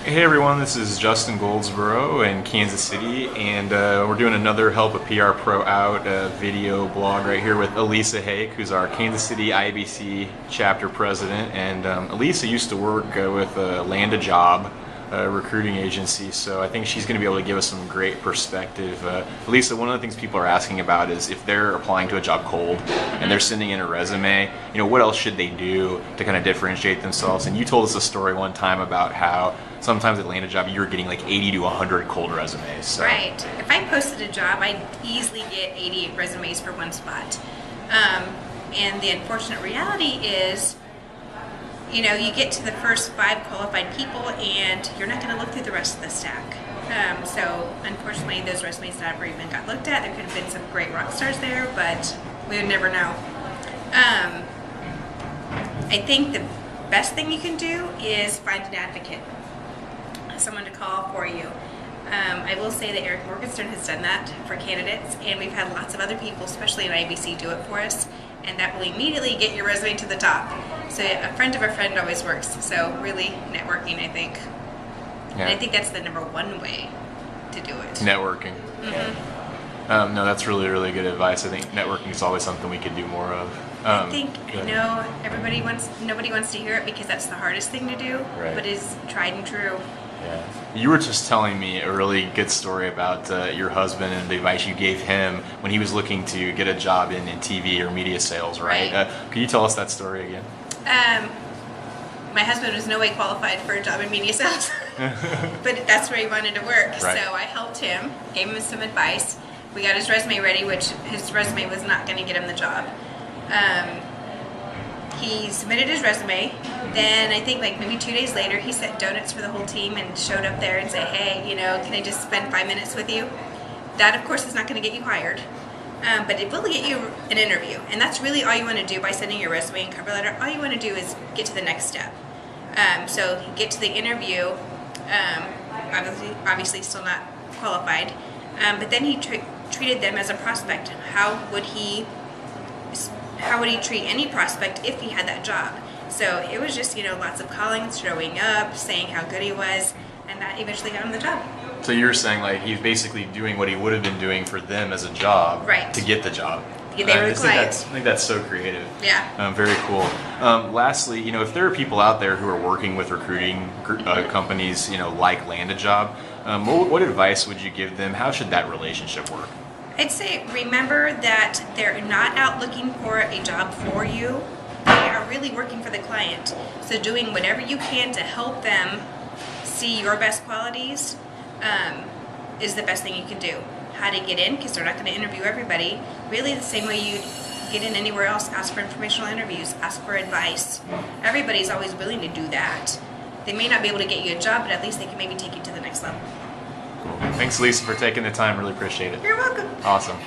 Hey everyone, this is Justin Goldsborough in Kansas City, and we're doing another Help a PR Pro Out video blog right here with Elisa Haake, who's our Kansas City IABC chapter president. And Elisa used to work with LandAJob recruiting agency, so I think she's going to be able to give us some great perspective. Elisa, one of the things people are asking about is if they're applying to a job cold and they're sending in a resume, what else should they do to kind of differentiate themselves? And you told us a story one time about how sometimes at LandAJob you were getting like 80 to 100 cold resumes. So. Right. If I posted a job, I'd easily get 88 resumes for one spot. And the unfortunate reality is, you get to the first 5 qualified people and you're not going to look through the rest of the stack. So unfortunately those resumes never even got looked at. There could have been some great rock stars there, but we would never know. I think the best thing you can do is find an advocate, someone to call for you. I will say that Eric Morgenstern has done that for candidates, and we've had lots of other people, especially in IABC, do it for us, and that will immediately get your resume to the top. So a friend of a friend always works, so really networking, I think. Yeah. And I think that's the #1 way to do it. Networking. Mm-hmm. No, that's really, really good advice. I think networking is always something we could do more of. I think, nobody wants to hear it because that's the hardest thing to do, right. But it's tried and true. Yeah. You were just telling me a really good story about your husband and the advice you gave him when he was looking to get a job in TV or media sales, right? Can you tell us that story again? My husband was no way qualified for a job in media sales, but that's where he wanted to work. Right. So I helped him, gave him some advice. We got his resume ready, which his resume was not going to get him the job. He submitted his resume, then I think maybe 2 days later he set donuts for the whole team and showed up there and said, hey, can I just spend 5 minutes with you? That of course is not going to get you hired, but it will get you an interview, and that's really all you want to do by sending your resume and cover letter. All you want to do is get to the next step. So get to the interview, obviously still not qualified, but then he treated them as a prospect. How would he treat any prospect if he had that job? So it was just, lots of calling, showing up, saying how good he was, and that eventually got him the job. So you're saying he's basically doing what he would have been doing for them as a job, right, to get the job. Yeah, they were quiet. I think that's so creative. Yeah. Very cool. Lastly, if there are people out there who are working with recruiting companies, like LandAJob, what advice would you give them? How should that relationship work? I'd say remember that they're not out looking for a job for you. They are really working for the client. So doing whatever you can to help them see your best qualities is the best thing you can do. How to get in, because they're not going to interview everybody. Really the same way you'd get in anywhere else. Ask for informational interviews. Ask for advice. Everybody's always willing to do that. They may not be able to get you a job, but at least they can maybe take you to the next level. Cool. Thanks, Lisa, for taking the time. Really appreciate it. You're welcome. Awesome.